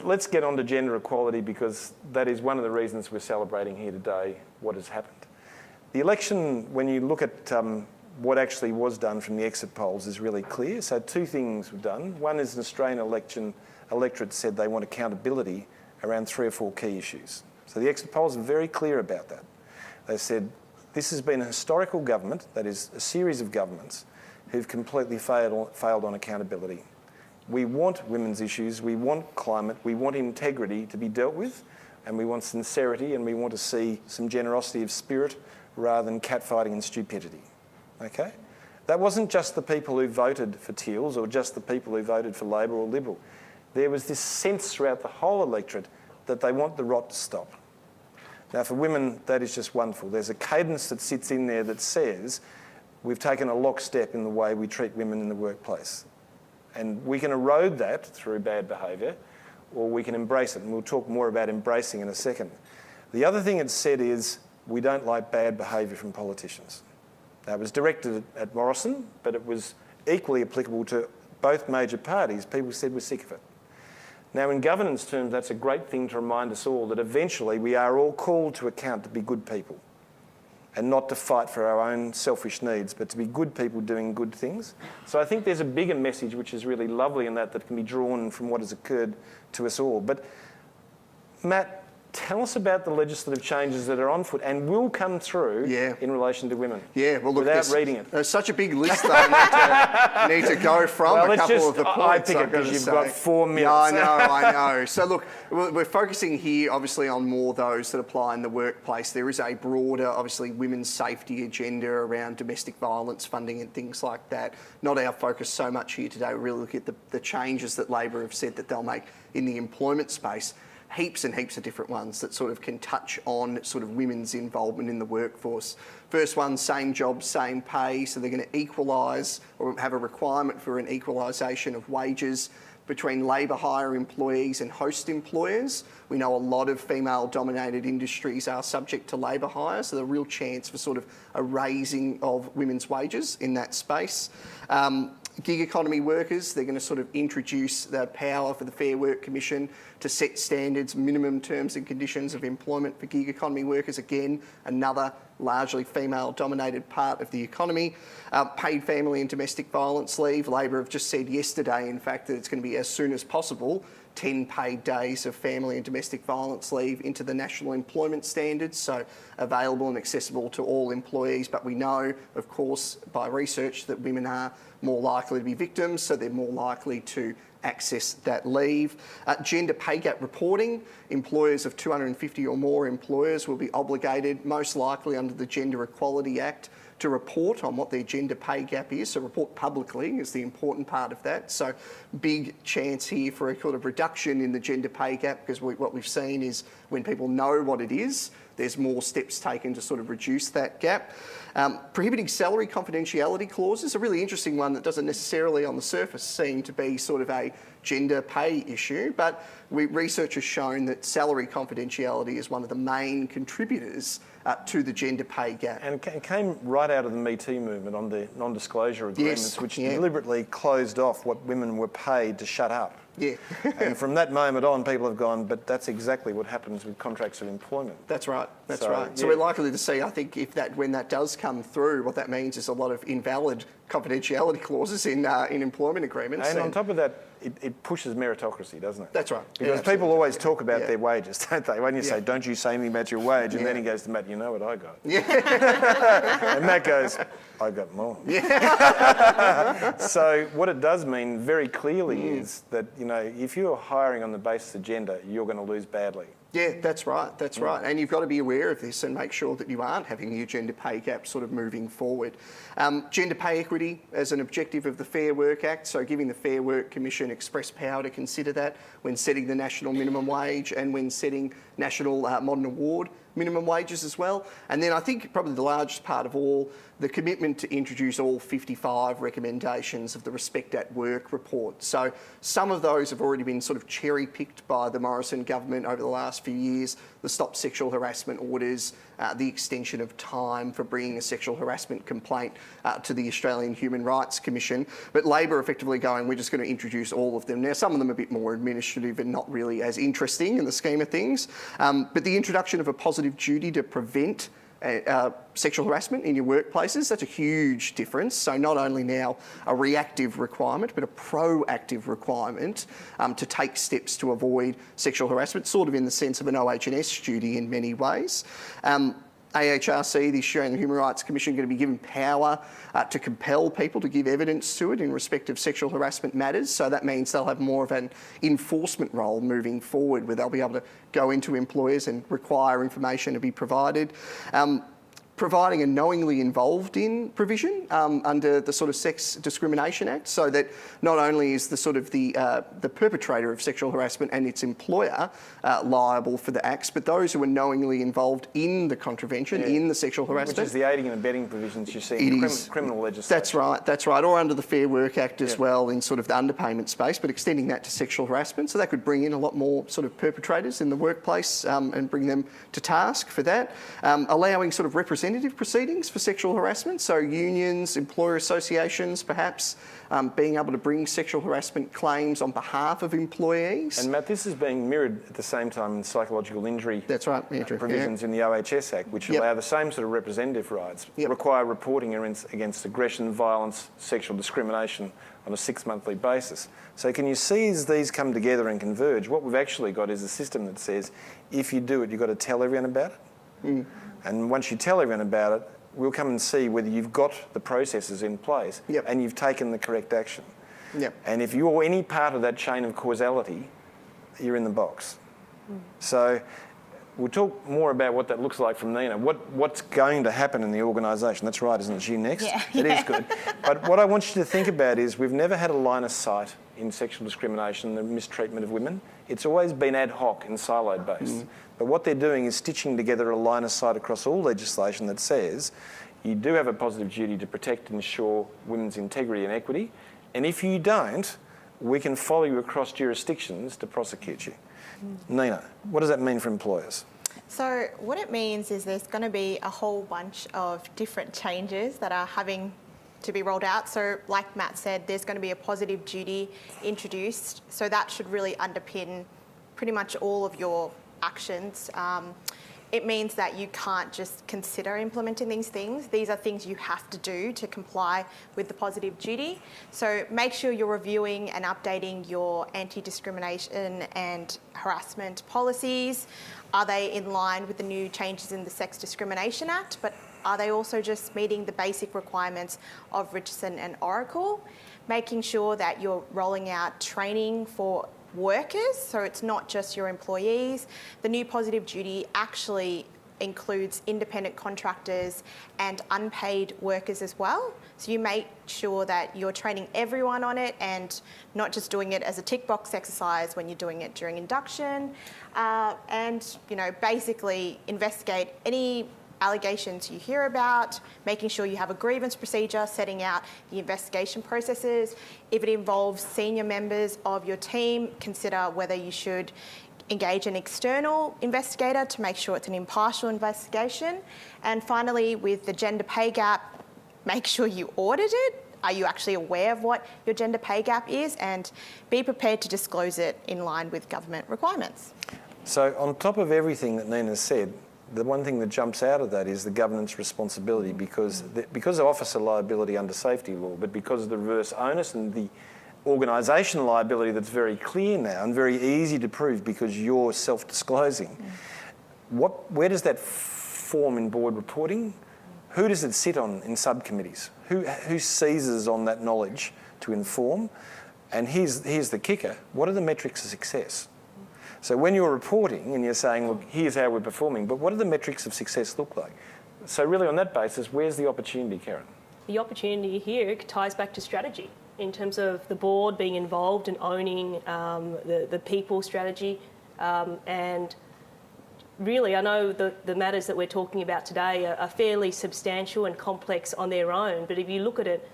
let's get on to gender equality, because that is one of the reasons we're celebrating here today what has happened. The election, when you look at what actually was done from the exit polls, is really clear. So two things were done. One is an Australian electorate said they want accountability around 3 or 4 key issues. So the exit polls are very clear about that. They said this has been a historical government, that is a series of governments, who've completely failed on accountability. We want women's issues, we want climate, we want integrity to be dealt with, and we want sincerity, and we want to see some generosity of spirit rather than catfighting and stupidity. Okay? That wasn't just the people who voted for Teals or just the people who voted for Labor or Liberal. There was this sense throughout the whole electorate that they want the rot to stop. Now, for women, that is just wonderful. There's a cadence that sits in there that says we've taken a lockstep in the way we treat women in the workplace. And we can erode that through bad behaviour, or we can embrace it. And we'll talk more about embracing in a second. The other thing it said is we don't like bad behaviour from politicians. Now, it was directed at Morrison, but it was equally applicable to both major parties. People said we're sick of it. Now, in governance terms, that's a great thing to remind us all that eventually we are all called to account to be good people and not to fight for our own selfish needs, but to be good people doing good things. So I think there's a bigger message which is really lovely in that can be drawn from what has occurred to us all. But Matt, tell us about the legislative changes that are on foot and will come through in relation to women. Yeah, well, look, without reading it. There's such a big list I need to go from. Well, a couple of the points. I pick it because you've got 4 minutes. I know. So look, we're focusing here obviously on more those that apply in the workplace. There is a broader, obviously, women's safety agenda around domestic violence funding and things like that. Not our focus so much here today. We really look at the changes that Labor have said that they'll make in the employment space. Heaps and heaps of different ones that sort of can touch on sort of women's involvement in the workforce. First one, same job, same pay. So they're going to equalise or have a requirement for an equalisation of wages between labour hire employees and host employers. We know a lot of female-dominated industries are subject to labour hire, so there's a real chance for sort of a raising of women's wages in that space. Gig economy workers, they're going to sort of introduce the power for the Fair Work Commission to set standards, minimum terms and conditions of employment for gig economy workers. Again, another largely female-dominated part of the economy. Paid family and domestic violence leave. Labor have just said yesterday, in fact, that it's going to be as soon as possible 10 paid days of family and domestic violence leave into the national employment standards, so available and accessible to all employees. But we know, of course, by research that women are more likely to be victims, so they're more likely to access that leave. Gender pay gap reporting. Employers of 250 or more employers will be obligated, most likely under the Gender Equality Act, to report on what their gender pay gap is. So report publicly is the important part of that. So big chance here for a sort of reduction in the gender pay gap, because what we've seen is when people know what it is, there's more steps taken to sort of reduce that gap. Prohibiting salary confidentiality clauses, a really interesting one that doesn't necessarily on the surface seem to be sort of a gender pay issue, but research has shown that salary confidentiality is one of the main contributors to the gender pay gap. And it came right out of the Me Too movement on the non-disclosure agreements, Yes, which deliberately closed off what women were paid to shut up. Yeah. And from that moment on, people have gone, but that's exactly what happens with contracts of employment. That's right. So we're likely to see, I think, when that does come through, what that means is a lot of invalid confidentiality clauses in employment agreements. And on top of that, it pushes meritocracy, doesn't it? That's right. Because people always talk about their wages, don't they? When you say, don't you say anything about your wage? And then he goes to Matt, you know what I got? Yeah. And Matt goes, I got more. Yeah. So what it does mean very clearly is that, if you're hiring on the basis of gender, you're going to lose badly. Yeah, that's right. That's right. And you've got to be aware of this and make sure that you aren't having your gender pay gap sort of moving forward. Gender pay equity as an objective of the Fair Work Act, so giving the Fair Work Commission express power to consider that when setting the national minimum wage and when setting national modern award minimum wages as well. And then I think probably the largest part of all, the commitment to introduce all 55 recommendations of the Respect at Work report. So some of those have already been sort of cherry-picked by the Morrison government over the last few years. The Stop Sexual Harassment orders, the extension of time for bringing a sexual harassment complaint to the Australian Human Rights Commission. But Labor effectively going, we're just going to introduce all of them. Now, some of them are a bit more administrative and not really as interesting in the scheme of things. But the introduction of a positive duty to prevent sexual harassment in your workplaces, that's a huge difference. So not only now a reactive requirement, but a proactive requirement to take steps to avoid sexual harassment, sort of in the sense of an OH&S duty in many ways. AHRC, the Australian Human Rights Commission, are going to be given power to compel people to give evidence to it in respect of sexual harassment matters. So that means they'll have more of an enforcement role moving forward, where they'll be able to go into employers and require information to be provided. Providing a knowingly involved in provision under the sort of Sex Discrimination Act, so that not only is the sort of the perpetrator of sexual harassment and its employer liable for the acts, but those who are knowingly involved in the contravention, in the sexual harassment. Which is the aiding and abetting provisions you see in criminal legislation. That's right, or under the Fair Work Act as well in sort of the underpayment space, but extending that to sexual harassment. So that could bring in a lot more sort of perpetrators in the workplace and bring them to task for that. Allowing sort of representative proceedings for sexual harassment, so unions, employer associations perhaps, being able to bring sexual harassment claims on behalf of employees. And Matt, this is being mirrored at the same time in psychological injury provisions in the OHS Act, which allow the same sort of representative rights, require reporting against aggression, violence, sexual discrimination on a 6-monthly basis. So can you see as these come together and converge, what we've actually got is a system that says if you do it, you've got to tell everyone about it. And once you tell everyone about it, we'll come and see whether you've got the processes in place and you've taken the correct action. And if you're any part of that chain of causality, you're in the box. So we'll talk more about what that looks like from Nina. What's going to happen in the organisation? That's right, isn't it? She next? It is good. But what I want you to think about is we've never had a line of sight in sexual discrimination and the mistreatment of women. It's always been ad hoc and siloed based. But what they're doing is stitching together a line of sight across all legislation that says you do have a positive duty to protect and ensure women's integrity and equity. And if you don't, we can follow you across jurisdictions to prosecute you. Nina, what does that mean for employers? So what it means is there's going to be a whole bunch of different changes that are having to be rolled out. So like Matt said, there's going to be a positive duty introduced. So that should really underpin pretty much all of your actions. It means that you can't just consider implementing these things. These are things you have to do to comply with the positive duty. So make sure you're reviewing and updating your anti-discrimination and harassment policies. Are they in line with the new changes in the Sex Discrimination Act? But are they also just meeting the basic requirements of Richardson and Oracle? Making sure that you're rolling out training for workers, so it's not just your employees. The new positive duty actually includes independent contractors and unpaid workers as well. So you make sure that you're training everyone on it and not just doing it as a tick box exercise when you're doing it during induction, and basically investigate any allegations you hear about, making sure you have a grievance procedure, setting out the investigation processes. If it involves senior members of your team, consider whether you should engage an external investigator to make sure it's an impartial investigation. And finally, with the gender pay gap, make sure you audit it. Are you actually aware of what your gender pay gap is? And be prepared to disclose it in line with government requirements. So on top of everything that Nina said, the one thing that jumps out of that is the governance responsibility, because of officer liability under safety law, but because of the reverse onus and the organisation liability that's very clear now and very easy to prove because you're self-disclosing. Where does that form in board reporting? Who does it sit on in subcommittees? Who seizes on that knowledge to inform? And here's the kicker. What are the metrics of success? So when you're reporting and you're saying, look, here's how we're performing, but what do the metrics of success look like? So really on that basis, where's the opportunity, Karen? The opportunity here ties back to strategy in terms of the board being involved and owning the people strategy. And really, I know the matters that we're talking about today are fairly substantial and complex on their own, but if you look at it,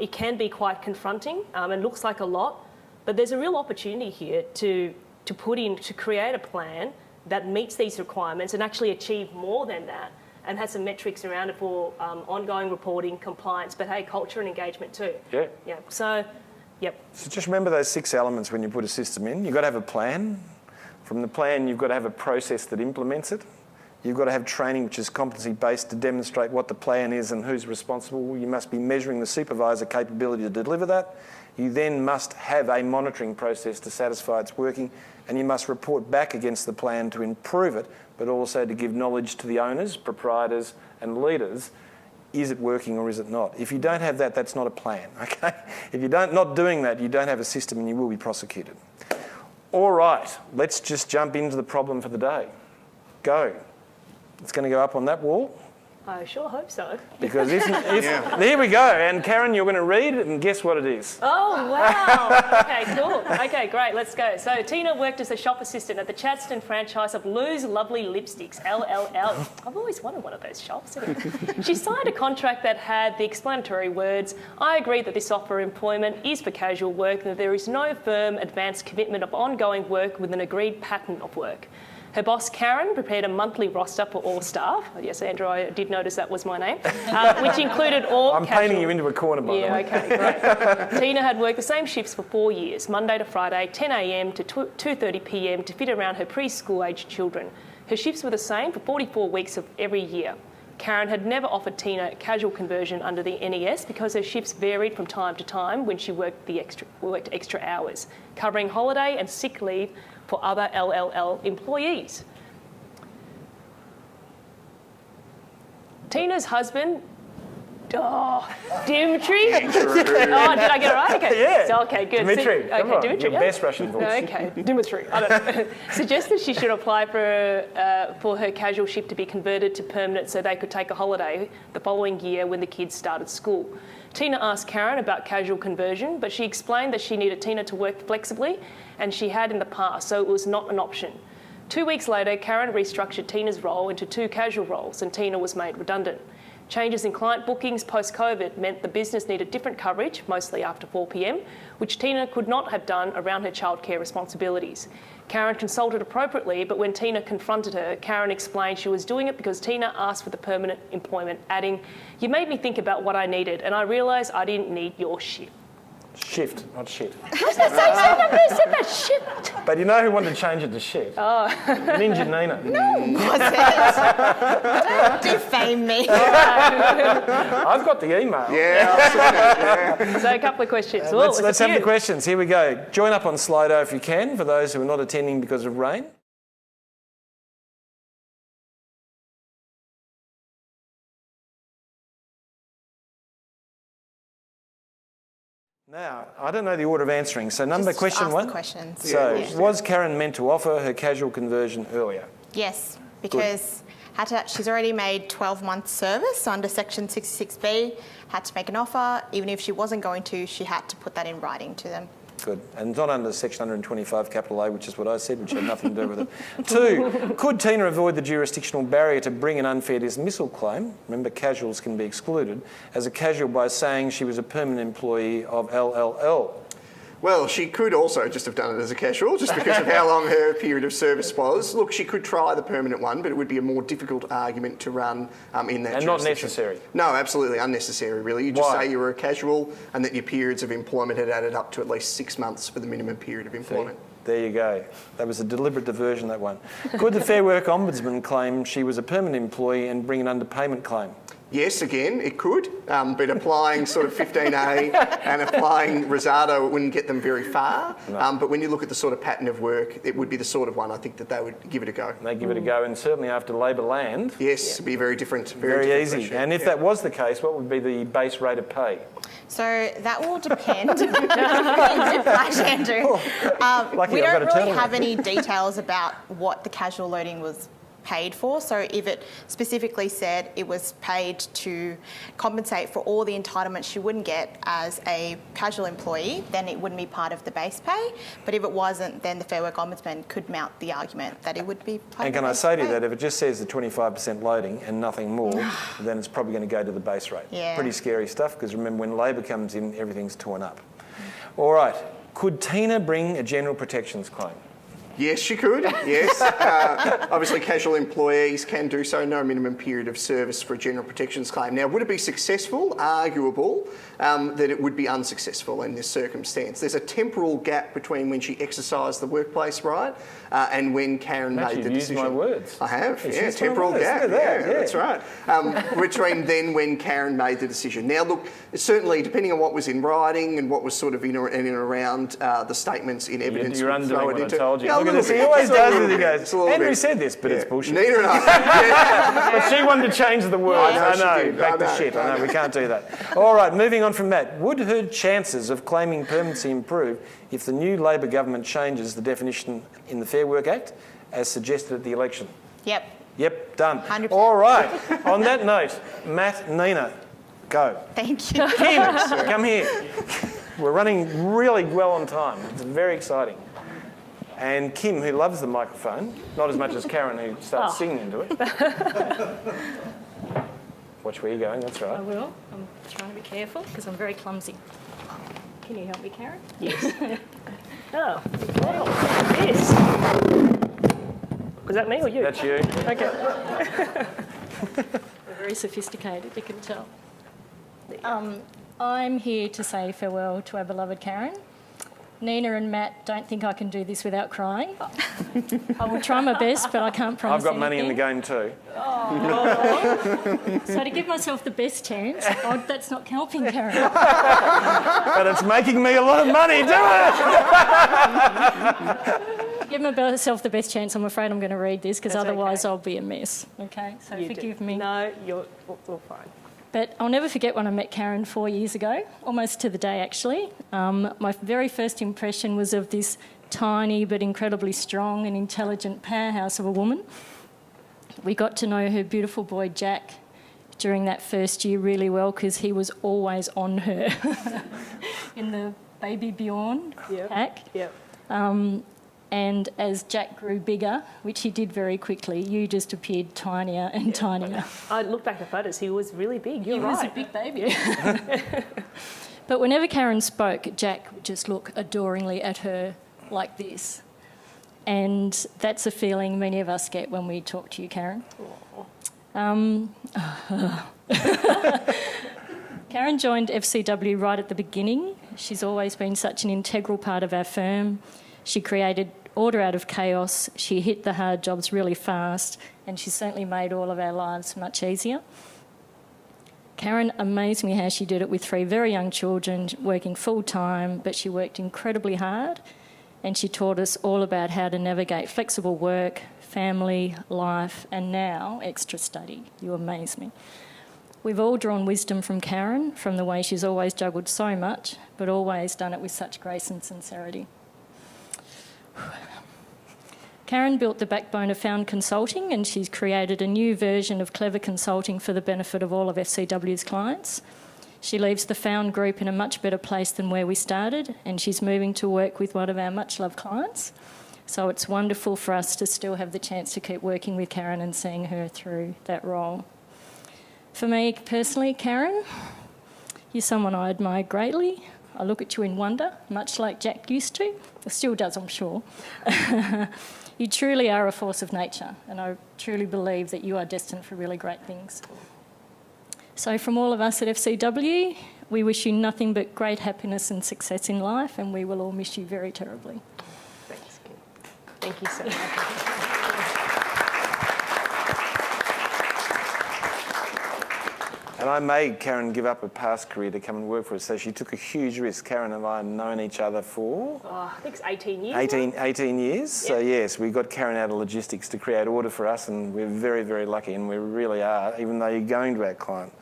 it can be quite confronting and looks like a lot, but there's a real opportunity here to create a plan that meets these requirements and actually achieve more than that, and has some metrics around it for ongoing reporting, compliance, but hey, culture and engagement too. Yeah. Yeah. So, yep. So just remember those 6 elements when you put a system in. You've got to have a plan. From the plan, you've got to have a process that implements it. You've got to have training which is competency-based to demonstrate what the plan is and who's responsible. You must be measuring the supervisor capability to deliver that. You then must have a monitoring process to satisfy it's working, and you must report back against the plan to improve it, but also to give knowledge to the owners, proprietors and leaders. Is it working or is it not? If you don't have that, that's not a plan, okay? If you're not doing that, you don't have a system and you will be prosecuted. All right, let's just jump into the problem for the day. Go. It's going to go up on that wall. I sure hope so. Because there we go. And Karen, you're going to read it and guess what it is. Oh, wow. Okay, cool. Okay, great. Let's go. So Tina worked as a shop assistant at the Chadstone franchise of Lou's Lovely Lipsticks, LLL. I've always wanted one of those shops. She signed a contract that had the explanatory words, I agree that this offer of employment is for casual work and that there is no firm advanced commitment of ongoing work with an agreed pattern of work. Her boss, Karen, prepared a monthly roster for all staff. Yes, Andrew, I did notice that was my name, which included all I'm painting you into a corner, by the way. Yeah, okay, great. Tina had worked the same shifts for 4 years, Monday to Friday, 10 a.m. to 2:30 p.m. to fit around her preschool-aged children. Her shifts were the same for 44 weeks of every year. Karen had never offered Tina casual conversion under the NES because her shifts varied from time to time when she worked extra hours, covering holiday and sick leave for other LLL employees. Tina's husband, Dimitri? Oh, did I get it right? Okay. Yeah. So, okay, good. Dimitri, come on, Dimitri, your best Russian voice. Okay, Dimitri. I don't know. Suggested she should apply for her casual shift to be converted to permanent so they could take a holiday the following year when the kids started school. Tina asked Karen about casual conversion, but she explained that she needed Tina to work flexibly, and she had in the past, so it was not an option. 2 weeks later, Karen restructured Tina's role into 2 casual roles, and Tina was made redundant. Changes in client bookings post-COVID meant the business needed different coverage, mostly after 4 p.m, which Tina could not have done around her childcare responsibilities. Karen consulted appropriately, but when Tina confronted her, Karen explained she was doing it because Tina asked for the permanent employment, adding, "You made me think about what I needed, and I realised I didn't need your shit." Shift, not shit. How's that say? Nobody said that shit. But you know who wanted to change it to shit? Oh. Ninja Nina. Don't defame me. I've got the email. Yeah. So a couple of questions. Let's have the questions. Here we go. Join up on Slido if you can, for those who are not attending because of rain. Now, I don't know the order of answering. So question ask 1. The questions. So was Karen meant to offer her casual conversion earlier? Yes, because she's already made 12 months service under Section 66B, had to make an offer. Even if she wasn't going to, she had to put that in writing to them. Good. And not under Section 125 capital A, which is what I said, which had nothing to do with it. 2, could Tina avoid the jurisdictional barrier to bring an unfair dismissal claim, remember casuals can be excluded, as a casual by saying she was a permanent employee of LLL? Well, she could also just have done it as a casual, just because of how long her period of service was. Look, she could try the permanent one, but it would be a more difficult argument to run in that And jurisdiction. not necessary? No, absolutely unnecessary, really. You just Why? say you were a casual and that your periods of employment had added up to at least 6 months for the minimum period of employment. There you go. That was a deliberate diversion, that one. Could the Fair Work Ombudsman claim she was a permanent employee and bring an underpayment claim? Yes, again, it could, but applying sort of 15A and applying Rosado, it wouldn't get them very far. No. But when you look at the sort of pattern of work, it would be the sort of one I think that they would give it a go. They give it a go, and certainly after Labor land. Yes, it'd be very different. Very different easy. pressure. And if that was the case, what would be the base rate of pay? So that will depend. Flash, Andrew. We don't really have any details about what the casual loading was paid for. So if it specifically said it was paid to compensate for all the entitlements she wouldn't get as a casual employee, then it wouldn't be part of the base pay. But if it wasn't, then the Fair Work Ombudsman could mount the argument that it would be part And of the can I base say to you pay. that if it just says the 25% loading and nothing more, then it's probably going to go to the base rate. Yeah. Pretty scary stuff, because remember when Labor comes in, everything's torn up. All right. Could Tina bring a general protections claim? Yes, you could. Yes. Obviously, casual employees can do so. No minimum period of service for a general protections claim. Now, would it be successful? Arguable that it would be unsuccessful in this circumstance. There's a temporal gap between when she exercised the workplace right and when Karen made the decision. Used my words. I have. It's Yeah, used my temporal words. gap. Look at that, Yeah, that's right. Between then when Karen made the decision. Now, look, certainly depending on what was in writing and what was sort of in and around the statements in evidence. You're undoing throw it what into, I told you. Yeah, Look at this. He bit. always Just a does little it. He bit. goes, Just a little Andrew bit. said this, but it's bullshit. Neither and I. But she wanted to change the words. I know she I know. did. Back I to know. shit. I I know. know. We can't do that. All right, moving on from that. Would her chances of claiming permanency improve if the new Labor government changes the definition in the Fair Work Act as suggested at the election? Yep. Yep, done. 100%. All right. On that note, Matt, Nina, go. Thank you. Kim, come here. We're running really well on time. It's very exciting. And Kim, who loves the microphone, not as much as Karen, who starts singing into it. Watch where you're going, that's I right. will. I'm trying to be careful because I'm very clumsy. Can you help me, Karen? Yes. Oh, wow. Yes. Was that me or you? That's you. Okay. We're very sophisticated, you can tell. I'm here to say farewell to our beloved Karen. Nina and Matt don't think I can do this without crying. I will try my best, but I can't promise I've got money in the anything. game too. So to give myself the best chance, that's not helping, Karen. But it's making me a lot of money, do it? Give myself the best chance. I'm afraid I'm going to read this because That's otherwise okay. I'll be a mess. Okay, so You forgive do. me. No, we're fine. But I'll never forget when I met Karen 4 years ago, almost to the day actually. My very first impression was of this tiny but incredibly strong and intelligent powerhouse of a woman. We got to know her beautiful boy Jack during that first year really well because he was always on her in the baby Bjorn pack. Yep. And as Jack grew bigger, which he did very quickly, you just appeared tinier and tinier. I look back at the photos, he was really big. You're He right. was a big baby. But whenever Karen spoke, Jack would just look adoringly at her like this. And that's a feeling many of us get when we talk to you, Karen. Karen joined FCW right at the beginning. She's always been such an integral part of our firm. She created order out of chaos. She hit the hard jobs really fast, and she certainly made all of our lives much easier. Karen amazed me how she did it with 3 very young children, working full-time, but she worked incredibly hard, and she taught us all about how to navigate flexible work, family, life, and now extra study. You amaze me. We've all drawn wisdom from Karen, from the way she's always juggled so much, but always done it with such grace and sincerity. Karen built the backbone of Found Consulting, and she's created a new version of clever consulting for the benefit of all of FCW's clients. She leaves the Found group in a much better place than where we started, and she's moving to work with one of our much-loved clients. So it's wonderful for us to still have the chance to keep working with Karen and seeing her through that role. For me personally, Karen, you're someone I admire greatly. I look at you in wonder, much like Jack used to. Or still does, I'm sure. You truly are a force of nature, and I truly believe that you are destined for really great things. So from all of us at FCW, we wish you nothing but great happiness and success in life, and we will all miss you very terribly. Thanks, Kim. Thank you so much. And I made Karen give up a past career to come and work for us, so she took a huge risk. Karen and I have known each other for I think it's 18 years. 18 years. So yes, we got Karen out of logistics to create order for us, and we're very, very lucky, and we really are, even though you're going to our client,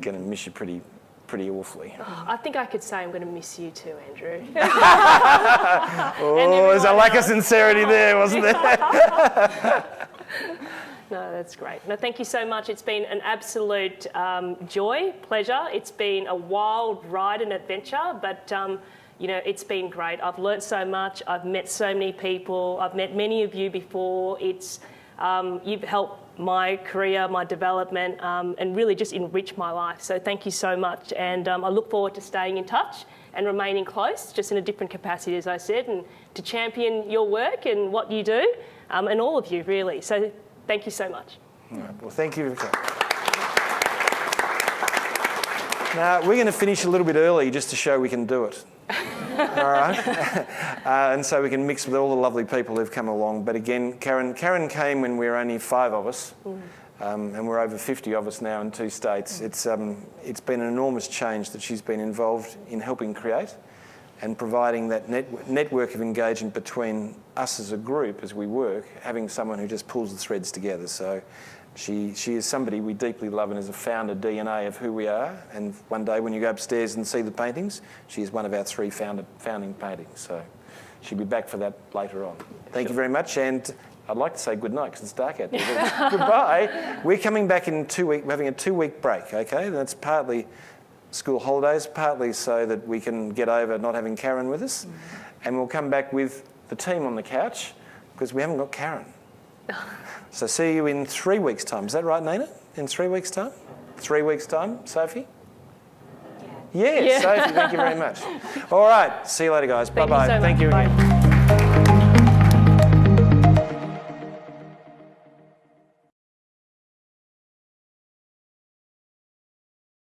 going to miss you pretty awfully. I think I could say I'm going to miss you too, Andrew. Oh, there's a lack of sincerity there, wasn't there? No, that's great. No, thank you so much. It's been an absolute joy, pleasure. It's been a wild ride and adventure, but it's been great. I've learnt so much. I've met so many people. I've met many of you before. You've helped my career, my development, and really just enrich my life. So thank you so much. And I look forward to staying in touch and remaining close, just in a different capacity, as I said, and to champion your work and what you do, and all of you, really. So thank you so much. All right. Well, thank you. Now, we're going to finish a little bit early just to show we can do it. All right? And so we can mix with all the lovely people who've come along. But again, Karen came when we were only 5 of us, and we're over 50 of us now in 2 states. It's been an enormous change that she's been involved in helping create and providing that network of engagement between us as a group as we work, having someone who just pulls the threads together. So she is somebody we deeply love and is a founder DNA of who we are. And one day when you go upstairs and see the paintings, she is one of our 3 founding paintings. So she'll be back for that later on. Thank you very much. And I'd like to say good night because it's dark out there. Goodbye. We're coming back in 2 weeks. We're having a 2-week break, okay? That's partly school holidays, partly so that we can get over not having Karen with us. And we'll come back with the team on the couch because we haven't got Karen. So see you in 3 weeks' time. Is that right, Nina? In 3 weeks' time? 3 weeks' time, Sophie? Yes, yeah. Sophie, thank you very much. All right, see you later, guys. Bye-bye. Thank you so much. Thank you again. Bye.